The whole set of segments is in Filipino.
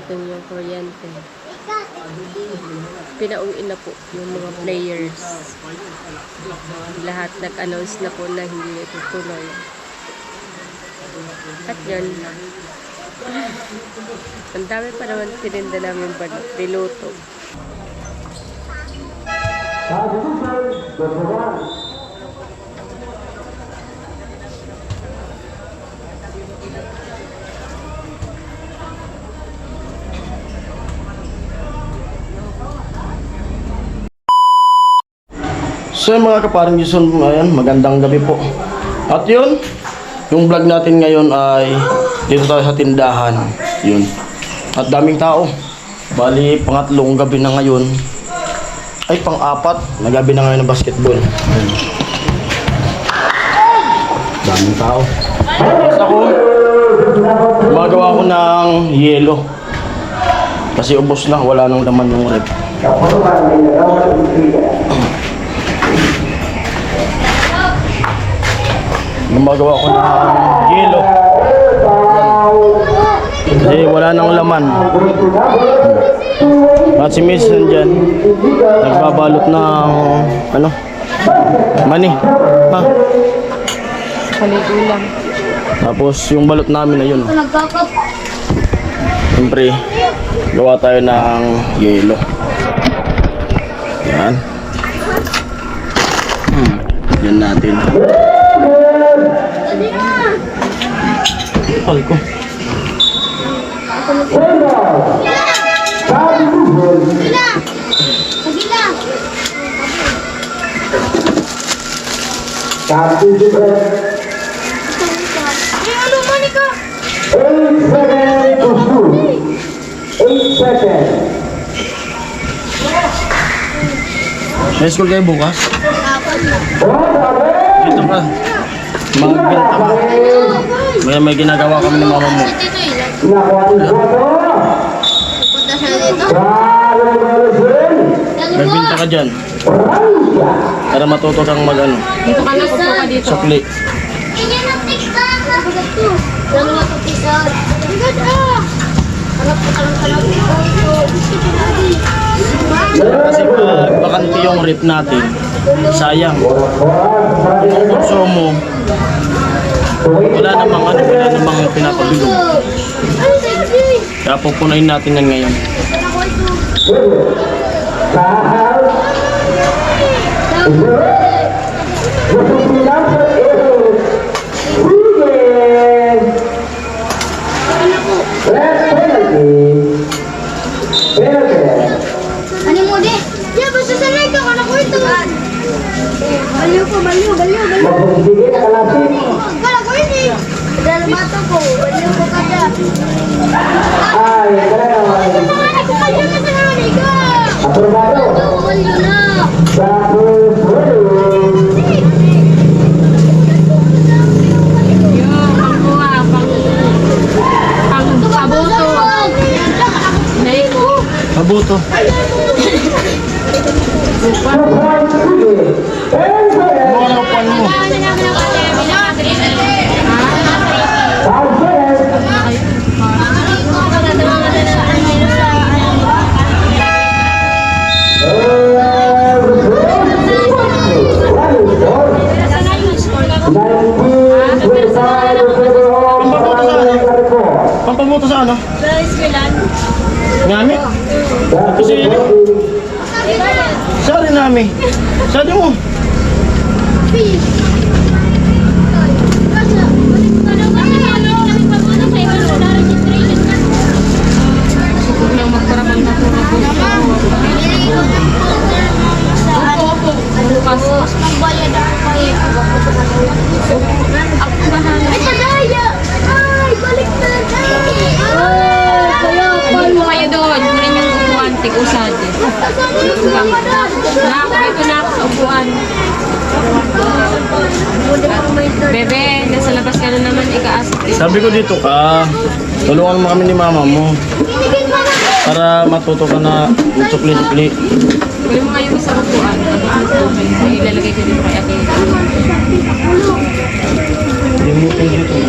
natin yung kuryente. Pinauwi na po yung mga players. Lahat nag-announce na po na hindi na tutuloy. At yun, ang dami pa naman tininda namin niluto. So mga kaparang Jason, ayan, magandang gabi po. At yun, yung vlog natin ngayon ay dito tayo sa tindahan. Yun. At daming tao. Bali, pangatlong gabi na ngayon. Ay, pang-apat na gabi na ngayon ng basketball. Yun. Daming tao. Tapos ako, gumagawa ko ng yelo. Kasi ubos na, wala nang laman ng rep. Gumagawa ko ng yelo. Kasi wala nang laman. At si Miss nandyan, nagbabalot ng mani. Ha? Paligulang. Tapos yung balot namin na yun. Siyempre, gawa tayo ng yelo. Yan. Yan natin. Ay ko. May school kayo bukas? Dito ka. Magbenta ka. May ginagawa kami ng mama mo. Magbenta ka dyan. Para matuto kang mag-ano. Dito ka na, pupo ka dito. Sukli. Kasi pag bakante yung rip natin, sayang. Kung konsumo, wala namang pinapabilog. Kaya pupunayin natin yan ngayon. Ano mo di? Ya, basta sanay ka anak ko ito. Baliw ko. Kala ko ini. Dahil mata ko, baliw ko kada. Ay, anak ko kayo na sa naman ka. Aprobado. Baliw na. Mabuto. Mga kapuan mo. Pampabuto sa ano? Ngami? Kasi ini. Sorry nami. Sorry mo. Bebe, nasa labas ka na naman, ikaasok. Sabi ko dito ka, tulungan mo kami ni mama mo. Para matuto ka na sukli-sukli. Kunin mo kayo sa upuan. Ilalagay ko dito kay Ate. Hindi mo dito.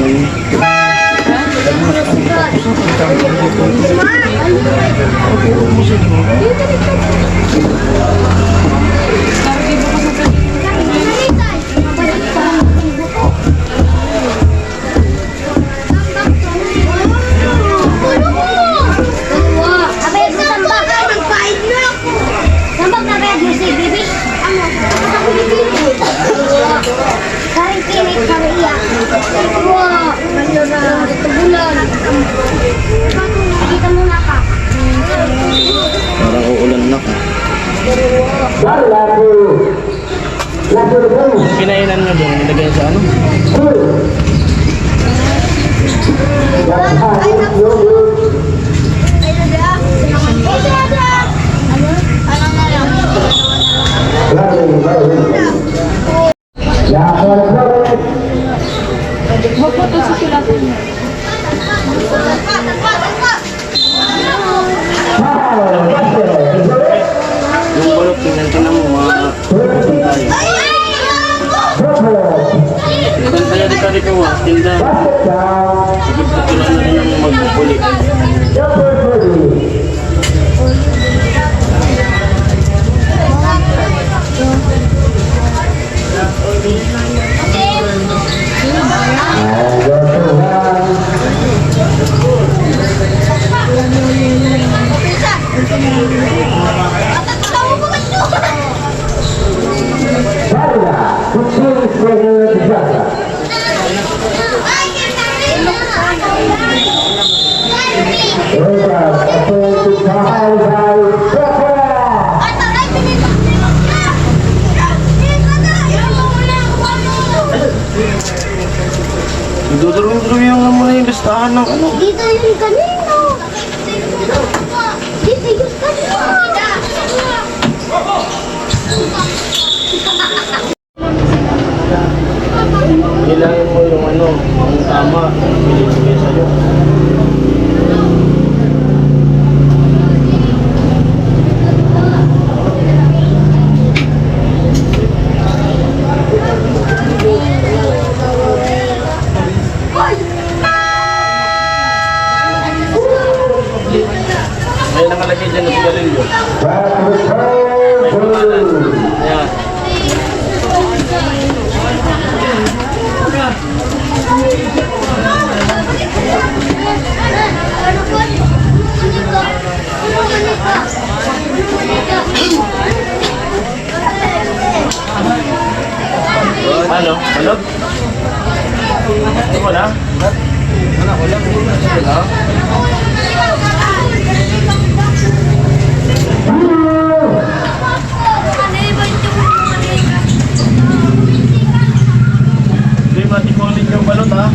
Karing pinit, karing iyak. Wow, bulan. Kita muna ka. Parang uulan na ka. Pinainan nyo doon, nilagay sa ano? Magputo sa sila. Yung balot, tingnan mo mga tayo. Saan kaya di ka rin kawa? Tinda. Pagkatulan na rin ang magpupuli. Dudurong-durong yung muna yung listahan ng ano. Dito yung kanino. Dito yung kanino. Hilangin mo yung ano, yung tama, binibigay sa'yo. May nakalagay dyan na sigarilyo. May pangalan. Ayan. Ano? Balot? Wala? Wala? Hindi ba tikulit yung balot ha?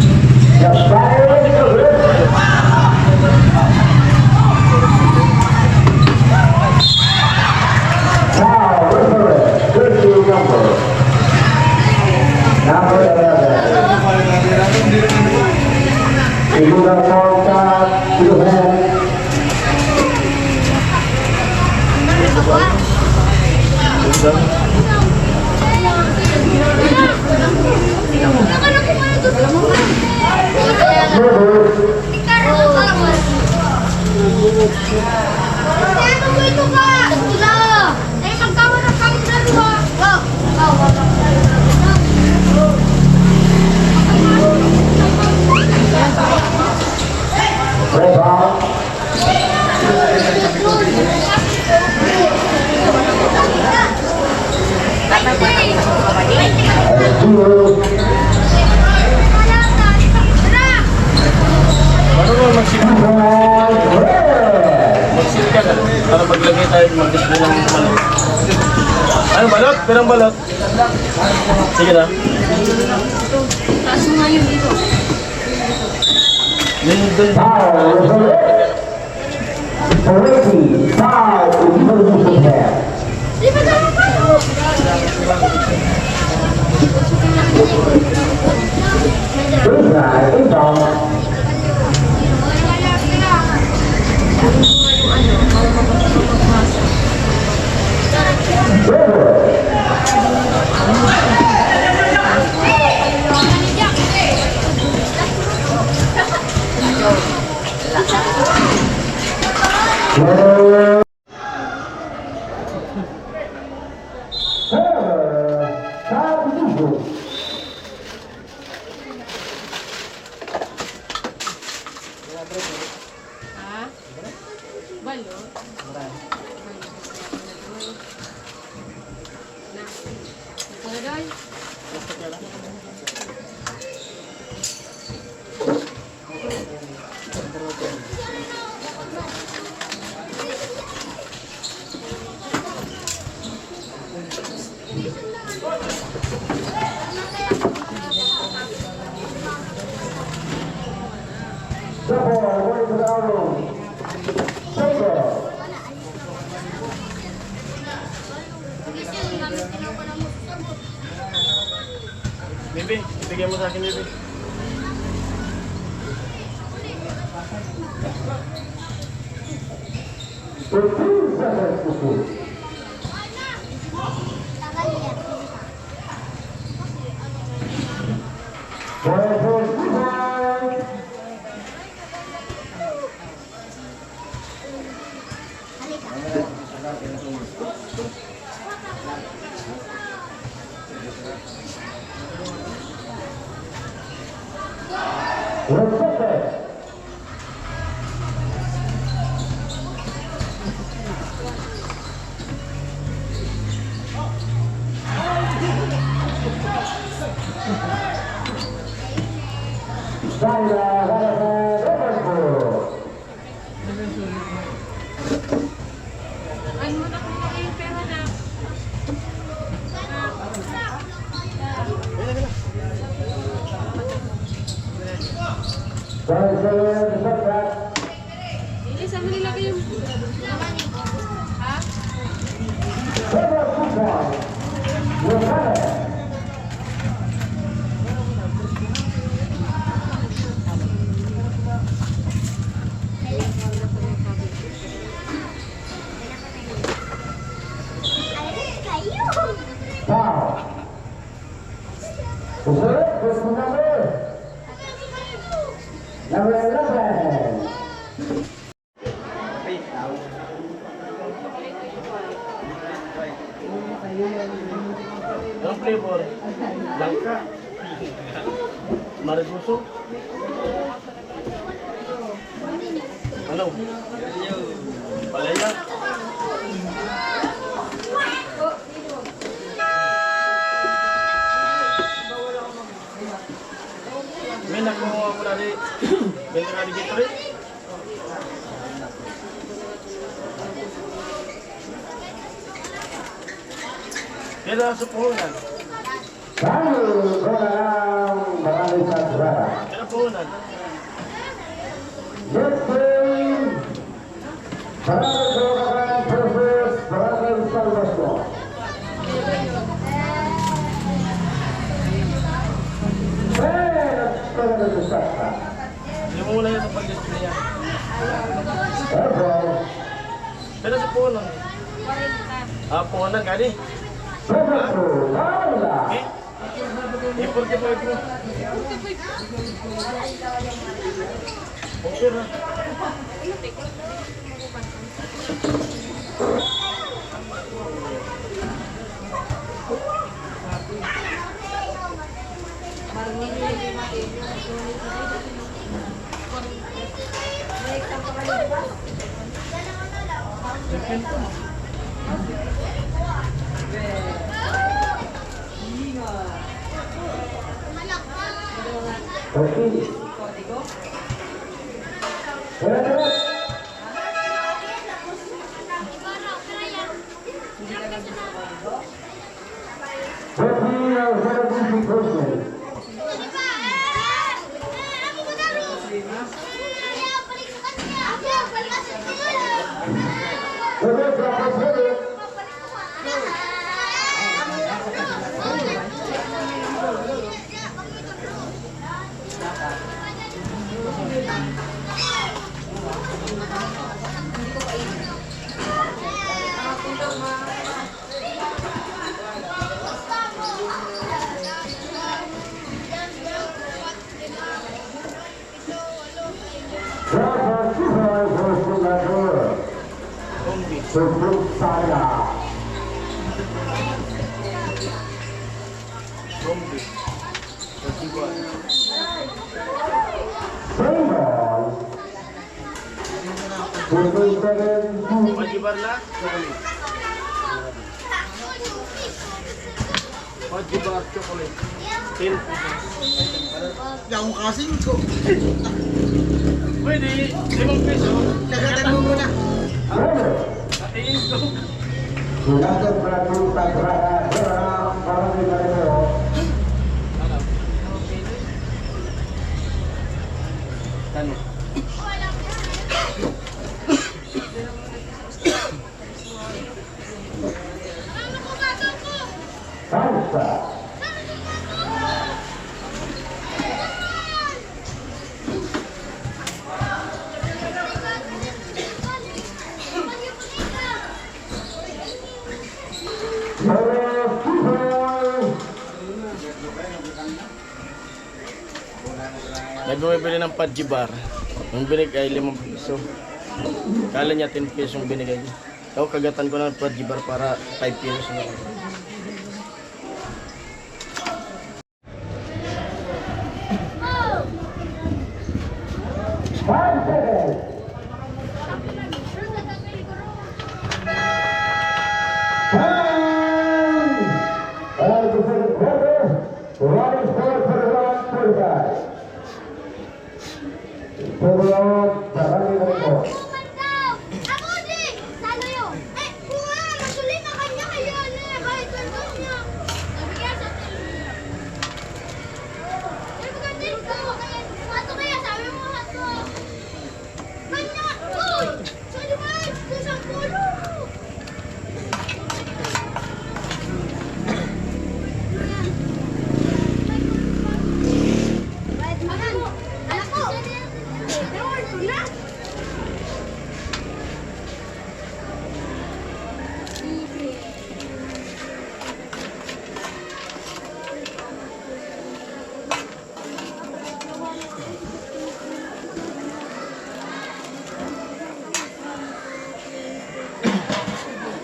Magsilka ka para maglagay tayo mag-display ng balot. Ano balot? Pirang balot? Sige na. Kaso nga yun dito. Yun dun. Ha? Balo? Pagkadoy? Bibi, bigyan mo sa akin, Bibi. Ano mo na kung yung pera na? Hindi, saan mo nilagay yung... Ha? Anong flavor? Langka. Maribuso. Ano? Palaya. May nakuha mo na rin. Benta ka rin dito rin. Kaya sa puhunan. Kaya puhunan. Hindi mo muna yan sa pag-display yan. Kaya sa puhunan. Puhunan ka rin. Okay? Import po ito. Okay na. Majibar na? Chocolate. Majibar chocolate. 10 pesos. Yung kasing ko. Pwede, 5 peso. Kagatan mo muna. Katiin ko. Ano? Nagbumibili ng Pajibar. Yung binig ay 5 piso. Kala niya 10 peso yung binigay niya. Ako kagatan ko ng Pajibar para 5 pesos na. Ako di! Salo yun! Eh, kung nga, masulit na kanya kaya na kahit ganun niya. Nabigyan sa television. Eh, magandang ko. Hato kaya, sabi mo hato. Kanya! Uy! Sorry ba? Kusang pulo! Anak ko! Lord, na!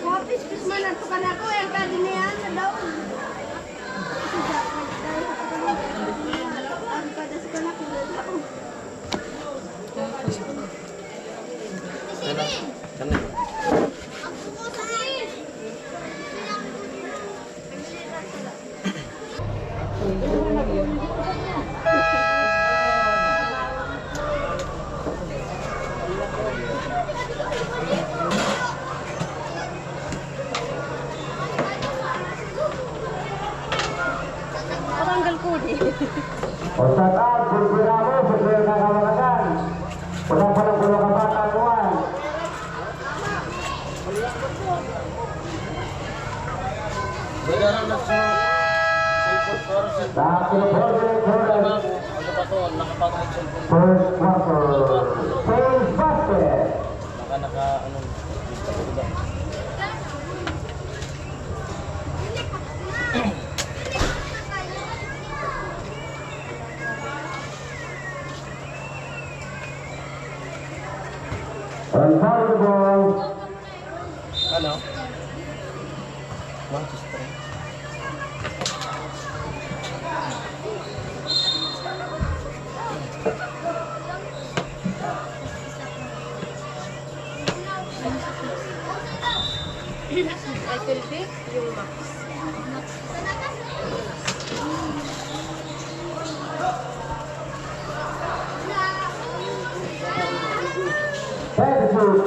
Wapis man ato ka na ko yung kadinihan sa daon. Ang kadas ko na ko daon. Ano? Ako ko sa akin. Paranggal ko di. Ustadz, berpiramu sesuai kawan-kawan. Pada pulau kapatanuan. First quarter. First basket. Unfoldable. Ano? Manchester. I will pick yung max. Attitude.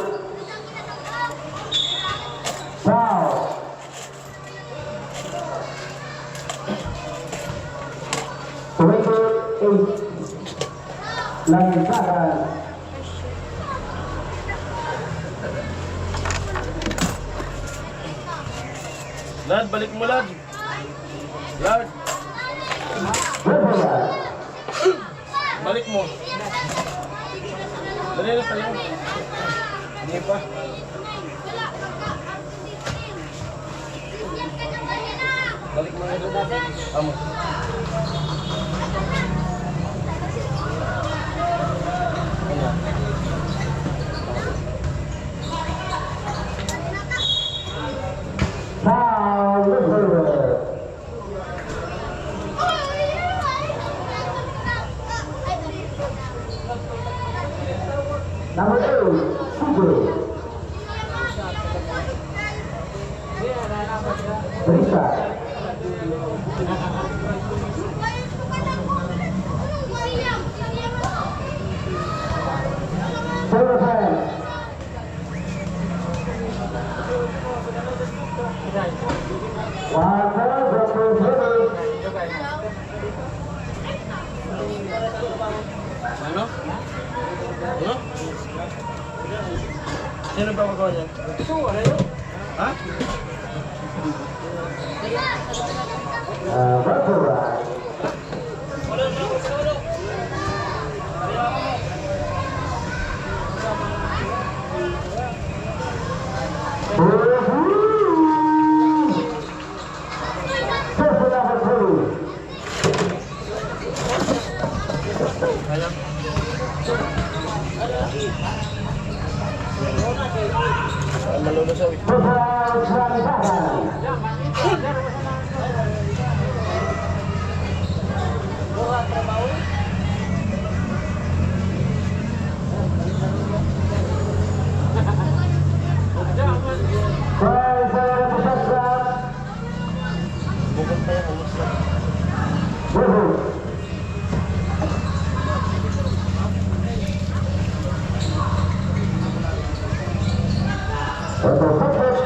Foul. Record 8. Lantaran. Lad, balik mo lad. Lad, Referee. balik mo. Dali na tayo. Hindi pa. Balik mo na doon. Amo. Ano? Number 8, CJ. Risa. Seven. One more, Dr. Zulu. Ano? Ano? Sino ba magawa niyan? Ha? Virtual ride. Person number 2. Malulusaw eh. Profile Transaction. Prize Transaction. Bukod pa yan, umus na. Woohoo. Virtual success.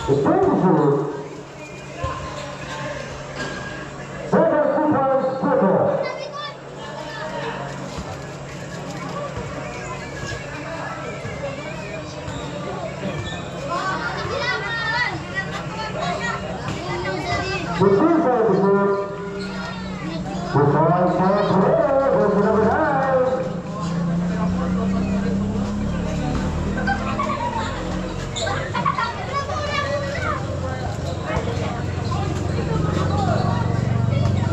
The Pegasus. Virtual Super Circle. The two services. The five for number 9.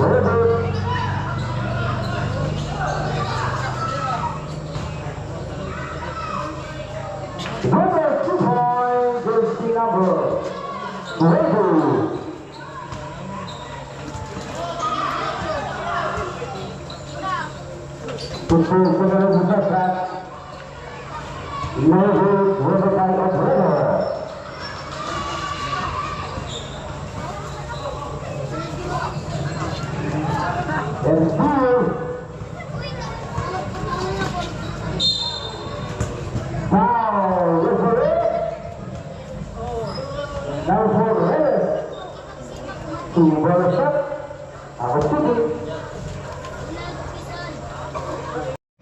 Whatever. Number 2 point is the number. Ready. Untuk saudara bersahabat, Level Riverside Operator. And still, now referee, now for red, to worship our city.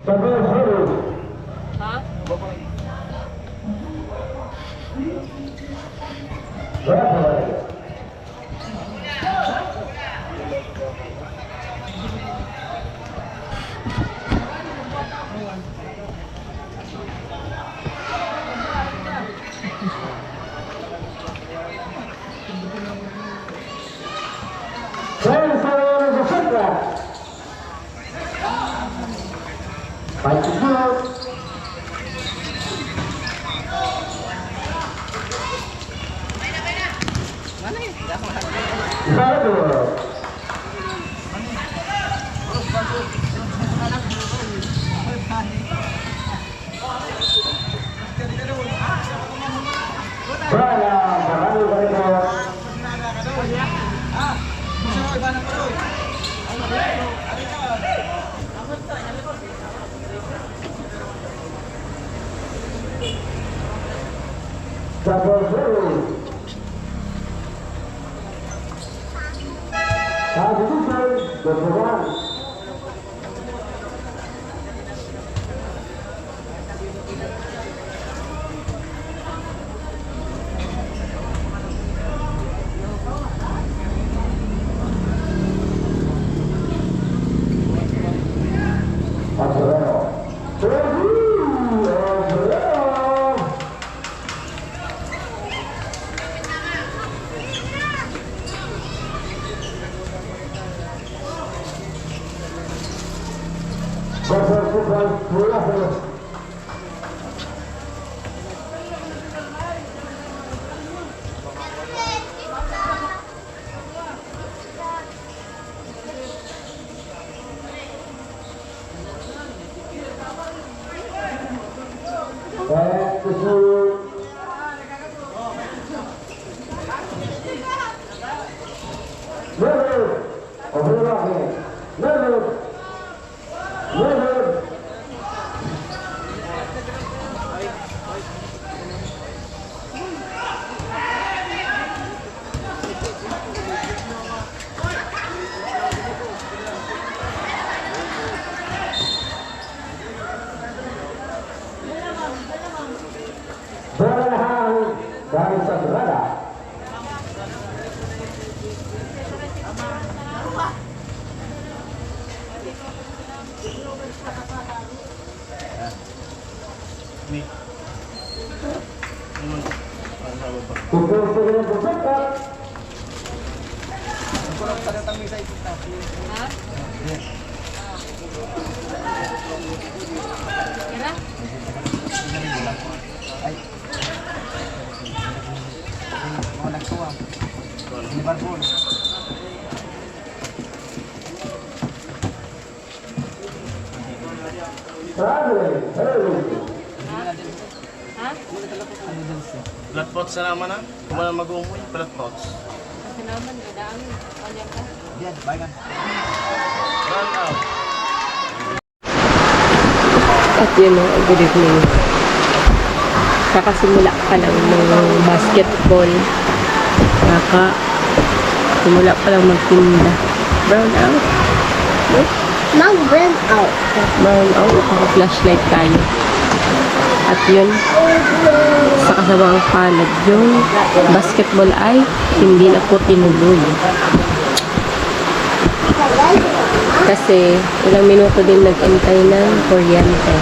Sambil seru. Ha? Referee. Transfer the football. Fight to shoot. Valor. Brian, Barangay Balitor. Double zero. Substitution, number 1. Berhang dari Sagrada. Pukul 9 berdekat. Kira? Ha? Blood pots na naman ah. Kumala mag-umuwi, blood pots. Kasi naman, gadaan. Kanya ka. Run out. At yun o, good evening. Kakasimula pa lang ng basketball. Simula pa lang magtinda. Brown out. Mag-brand out. Brown out. Naka-flashlight tayo. At yun, sa kasamang palad, yung basketball ay hindi na po tinuloy. Kasi ilang minuto din nag-antay ng kuryente.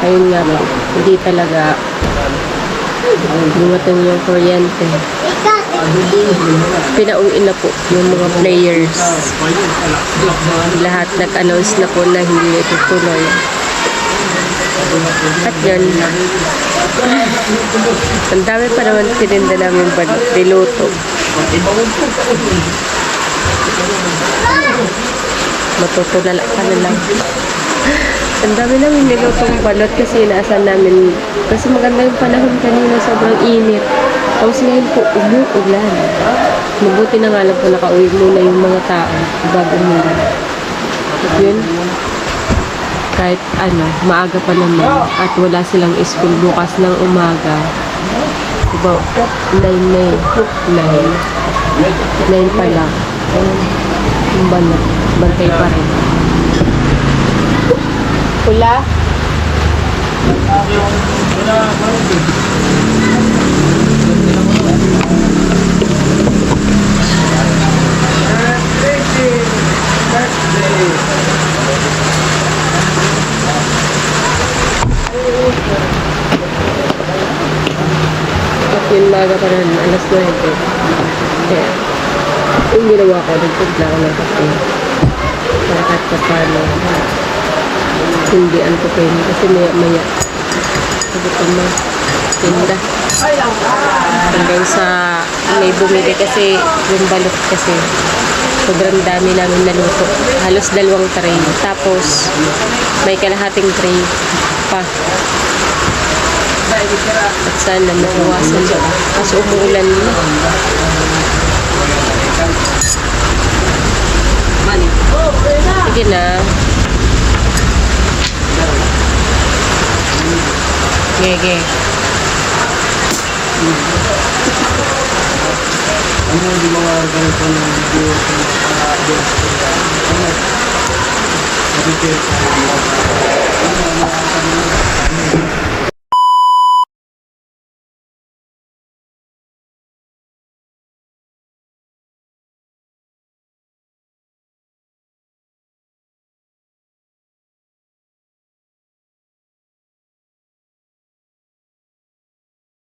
Ayun nga po, hindi talaga dumating yung kuryente. Pinauwi na po yung mga players. Lahat nag-announce na po na hindi ito tuloy. At yun, ang dami pa naman tininda namin niluto. Matutulala ka na lang. Ang dami namin nilutong balot kasi inaasan namin. Kasi maganda yung panahon kanina, sobrang init. Tapos ngayon po, umuulan. Mabuti na nga lang po nakauwi muna yung mga tao bago muna. At yun, kahit maaga pa naman at wala silang school bukas ng umaga. Diba, 9 pa lang. Yung balot, bantay pa rin. Pula? At yun, maga pa rin, alas 9. Kaya, yung ginawa ko, nagpagla ko ng kape. Para kahit pa paano, hindi antukin kasi maya-maya. Sabi ko na, tinda. Hanggang sa may bumili kasi yung balot kasi sobrang dami namin naluto. Halos 2 tray. Tapos, may kalahating tray pa. At sana mabawasan siya. Kasi umuulan na. Sige na. Gege. Ano yung mga ganito ng video sa